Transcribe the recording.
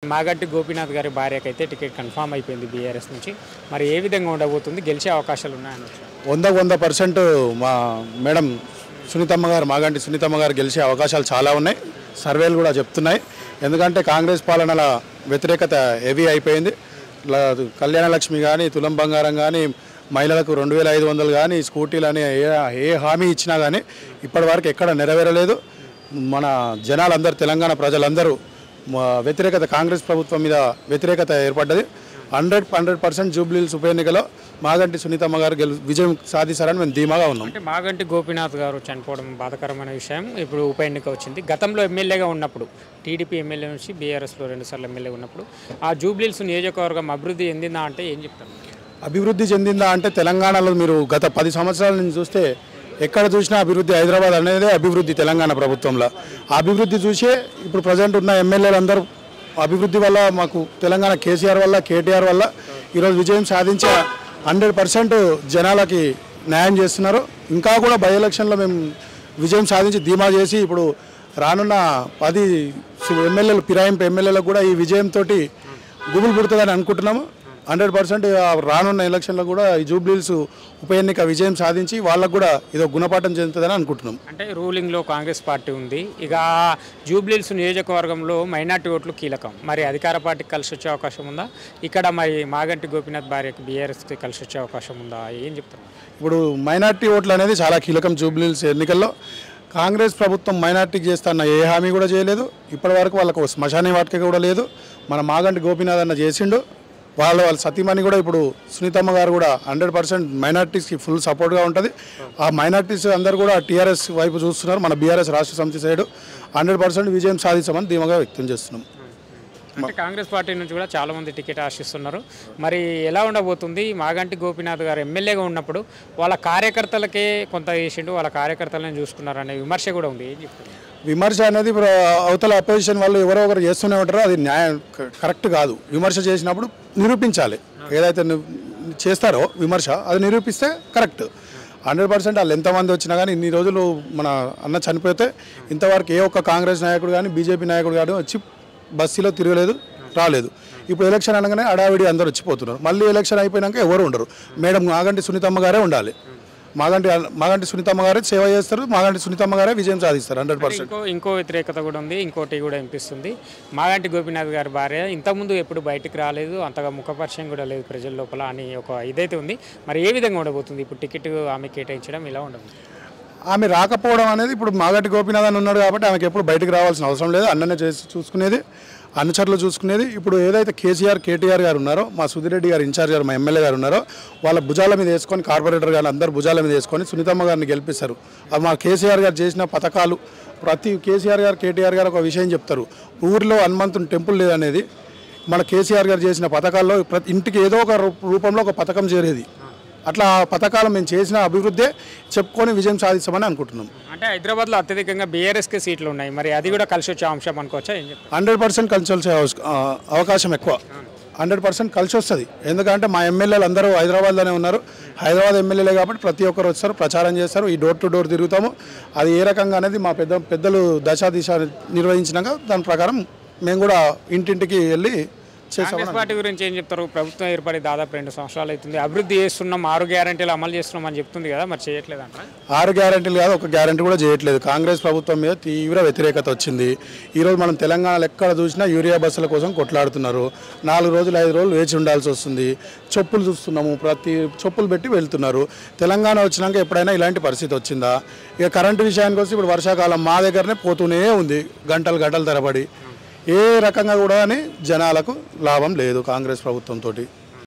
మాగంటి గోపీనాథ్ గారి భార్యకైతే ticket confirm అయిపోయింది BRS నుంచి. మరి ఏ విధంగా ఉండబోతుంది, గెలిచే అవకాశాలు ఉన్నాయనొచ్చు? 100% మా మేడం సునీతమ్మ గారు, మాగంటి సునీతమ్మ గారు గెలిచే అవకాశాలు చాలా ఉన్నాయి. సర్వేలు కూడా చెప్తున్నాయి. ఎందుకంటే కాంగ్రెస్ పాలనల వ్యతిరేకత హెవీ అయిపోయింది. కళ్యాణ లక్ష్మి కానీ, తులం బంగారం కానీ, మహిళలకు 2500 కానీ, స్కూటీలు అని ఏ హామీ ఇచ్చినా కానీ ఇప్పటివరకు ఎక్కడ నెరవేరలేదు. మన జనాలందరూ, తెలంగాణ ప్రజలందరూ వ్యతిరేకత, కాంగ్రెస్ ప్రభుత్వం మీద వ్యతిరేకత ఏర్పడ్డది. 100% జూబ్లీహిల్స్ ఉప ఎన్నికలో మాగంటి సునీతమ్మ గారు విజయం సాధిస్తారని మేము ధీమాగా ఉన్నాం. అంటే మాగంటి గోపీనాథ్ గారు చనిపోవడం బాధాకరమైన విషయం. ఇప్పుడు ఉప ఎన్నిక వచ్చింది. గతంలో ఎమ్మెల్యేగా ఉన్నప్పుడు, టీడీపీ ఎమ్మెల్యే నుంచి బీఆర్ఎస్లో 2 సార్లు ఎమ్మెల్యే ఉన్నప్పుడు ఆ జూబ్లీహిల్స్ నియోజకవర్గం అభివృద్ధి చెందిందా అంటే ఏం చెప్తారు? అభివృద్ధి చెందిందా అంటే తెలంగాణలో మీరు గత 10 సంవత్సరాల నుంచి చూస్తే ఎక్కడ చూసినా అభివృద్ధి. హైదరాబాద్ అనేదే అభివృద్ధి తెలంగాణ ప్రభుత్వంలో. అభివృద్ధి చూసే ఇప్పుడు ప్రజెంట్ ఉన్న ఎమ్మెల్యేలు అందరూ అభివృద్ధి వల్ల, మాకు తెలంగాణ కేసీఆర్ వల్ల, కేటీఆర్ వల్ల ఈరోజు విజయం సాధించే 100% జనాలకి న్యాయం చేస్తున్నారు. ఇంకా కూడా బై ఎలక్షన్లో మేము విజయం సాధించి ధీమా చేసి ఇప్పుడు రానున్న 10 ఎమ్మెల్యేలు, ఫిరాయింపు ఎమ్మెల్యేలకు కూడా ఈ విజయంతో గుబులు పుడుతుందని అనుకుంటున్నాము. 100% రానున్న ఎలక్షన్లో కూడా ఈ జూబ్లీహిల్స్ ఉప ఎన్నిక విజయం సాధించి వాళ్ళకు కూడా ఇదో గుణపాఠం చెందుతుందని అనుకుంటున్నాం. అంటే రూలింగ్లో కాంగ్రెస్ పార్టీ ఉంది. ఇక జూబ్లీహిల్స్ నియోజకవర్గంలో మైనార్టీ ఓట్లు కీలకం. మరి అధికార పార్టీకి కలిసి వచ్చే అవకాశం ఉందా? ఇక్కడ మరి మాగంటి గోపీనాథ్ భార్యకి బీఆర్ఎస్కి కలిసి వచ్చే అవకాశం ఉందా? ఏం చెప్తారు? ఇప్పుడు మైనార్టీ ఓట్లు అనేది చాలా కీలకం జూబ్లీహిల్స్ ఎన్నికల్లో. కాంగ్రెస్ ప్రభుత్వం మైనార్టీకి చేస్తున్న ఏ హామీ కూడా చేయలేదు. ఇప్పటివరకు వాళ్ళకు శ్మశాన వాటిక కూడా లేదు. మన మాగంటి గోపీనాథ్ అన్న చేసిండు. వాళ్ళ సతీమణి కూడా ఇప్పుడు సునీతమ్మ గారు కూడా 100% మైనార్టీస్కి ఫుల్ సపోర్ట్గా ఉంటుంది. ఆ మైనార్టీస్ అందరూ కూడా టీఆర్ఎస్ వైపు చూస్తున్నారు. మన బీఆర్ఎస్ రాష్ట్ర సమితి సైడ్ 100% విజయం సాధించామని ధీమాగా వ్యక్తం చేస్తున్నాం. అంటే కాంగ్రెస్ పార్టీ నుంచి కూడా చాలామంది టికెట్ ఆశిస్తున్నారు. మరి ఎలా ఉండబోతుంది? మాగంటి గోపీనాథ్ గారు ఎమ్మెల్యేగా ఉన్నప్పుడు వాళ్ళ కార్యకర్తలకే కొంత చేసిండు, వాళ్ళ కార్యకర్తలను చూసుకున్నారు అనే విమర్శ కూడా ఉంది. ఏం చెప్తున్నారు? విమర్శ అనేది అవతల అపోజిషన్ వాళ్ళు ఎవరో ఒకరు చేస్తూనే ఉంటారో అది న్యాయం, కరెక్ట్ కాదు. విమర్శ చేసినప్పుడు నిరూపించాలి. ఏదైతే చేస్తారో విమర్శ అది నిరూపిస్తే కరెక్ట్. 100% వాళ్ళు ఎంతమంది వచ్చినా కానీ, ఇన్ని రోజులు మన అన్న చనిపోతే ఇంతవరకు ఏ ఒక్క కాంగ్రెస్ నాయకుడు కానీ, బీజేపీ నాయకుడు కానీ వచ్చి బస్సులో తిరగలేదు, రాలేదు. ఇప్పుడు ఎలక్షన్ అనగానే అడావిడి అందరూ వచ్చిపోతున్నారు. మళ్ళీ ఎలక్షన్ అయిపోయినాక ఎవరు ఉండరు. మేడం మాగంటి సునీతమ్మ గారే ఉండాలి. మాగంటి సునీతమ్మ గారే సేవ చేస్తారు. మాగంటి సునీతమ్మ గారే విజయం సాధిస్తారు 100%. ఇంకో వ్యతిరేకత కూడా ఉంది. ఇంకోటి కూడా అనిపిస్తుంది. మాగంటి గోపీనాథ్ గారి భార్య ఇంతకుముందు ఎప్పుడు బయటకు రాలేదు, అంతగా ముఖపరిచయం కూడా లేదు ప్రజల లోపల అని ఒక ఇదైతే ఉంది. మరి ఏ విధంగా ఉండబోతుంది ఇప్పుడు టికెట్ ఆమె కేటాయించడం? ఇలా ఉండదు. ఆమె రాకపోవడం అనేది, ఇప్పుడు మాగంటి గోపీనాథ్ అని ఉన్నాడు కాబట్టి ఆమెకి ఎప్పుడు బయటకు రావాల్సిన అవసరం లేదు. అన్ననే చేసి చూసుకునేది, అనుచరులు చూసుకునేది. ఇప్పుడు ఏదైతే కేసీఆర్, కేటీఆర్ గారు ఉన్నారో, మా సుధిరెడ్డి గారు ఇన్ఛార్జ్ గారు, మా ఎమ్మెల్యే గారు ఉన్నారో, వాళ్ళ భుజాల మీద వేసుకొని, కార్పొరేటర్ గారు అందరు భుజాల మీద వేసుకొని సునీతమ్మ గారిని గెలిపిస్తారు. మా కేసీఆర్ గారు చేసిన పథకాలు, ప్రతి కేసీఆర్ గారు, కేటీఆర్ గారు ఒక విషయం చెప్తారు. ఊరిలో హనుమంతుని టెంపుల్ లేదనేది మన కేసీఆర్ గారు చేసిన పథకాల్లో ప్రతి ఇంటికి ఏదో ఒక రూపంలో ఒక పథకం చేరేది. అట్లా పథకాలు మేము చేసిన అభివృద్ధి చెప్పుకొని విజయం సాధిస్తామని అనుకుంటున్నాం. అంటే హైదరాబాద్లో అత్యధికంగా బీఆర్ఎస్కి సీట్లు ఉన్నాయి. మరి అది కూడా కలిసి వచ్చే అంశం అనుకోవచ్చా? 100% కలిసి వచ్చే అవకాశం ఎక్కువ. 100% కలిసి వస్తుంది. ఎందుకంటే మా ఎమ్మెల్యేలు అందరూ హైదరాబాద్లోనే ఉన్నారు. హైదరాబాద్ ఎమ్మెల్యేలే కాబట్టి ప్రతి ఒక్కరు వస్తారు, ప్రచారం చేస్తారు. ఈ డోర్ టు డోర్ తిరుగుతాము. అది ఏ రకంగా అనేది మా పెద్దలు దశ నిర్వహించినాక దాని ప్రకారం మేము కూడా ఇంటింటికి వెళ్ళి కాంగ్రెస్ పార్టీ గురించి ఏం చెప్తారు? ప్రభుత్వం ఏర్పడి దాదాపు 2 సంవత్సరాలు అవుతుంది. అభివృద్ధి చేస్తున్నాం, 6 గ్యారెంటీలు అమలు చేస్తున్నాం అని చెప్తుంది కదా, మరి చేయట్లేదంట? 6 గ్యారెంటీలు కాదు, ఒక గ్యారెంటీ కూడా చేయట్లేదు. కాంగ్రెస్ ప్రభుత్వం మీద తీవ్ర వ్యతిరేకత వచ్చింది. ఈరోజు మనం తెలంగాణలో ఎక్కడ చూసినా యూరియా బస్సుల కోసం కొట్లాడుతున్నారు. 4 రోజులు 5 రోజులు వేచి ఉండాల్సి వస్తుంది. చెప్పులు చూస్తున్నాము, ప్రతి చెప్పులు పెట్టి వెళ్తున్నారు. తెలంగాణ వచ్చినాక ఎప్పుడైనా ఇలాంటి పరిస్థితి వచ్చిందా? ఇక కరెంటు విషయానికి వస్తే ఇప్పుడు వర్షాకాలం మా దగ్గరనే పోతూనే ఉంది, గంటలు తరబడి. ఏ రకంగా కూడా జనాలకు లాభం లేదు కాంగ్రెస్ ప్రభుత్వంతో.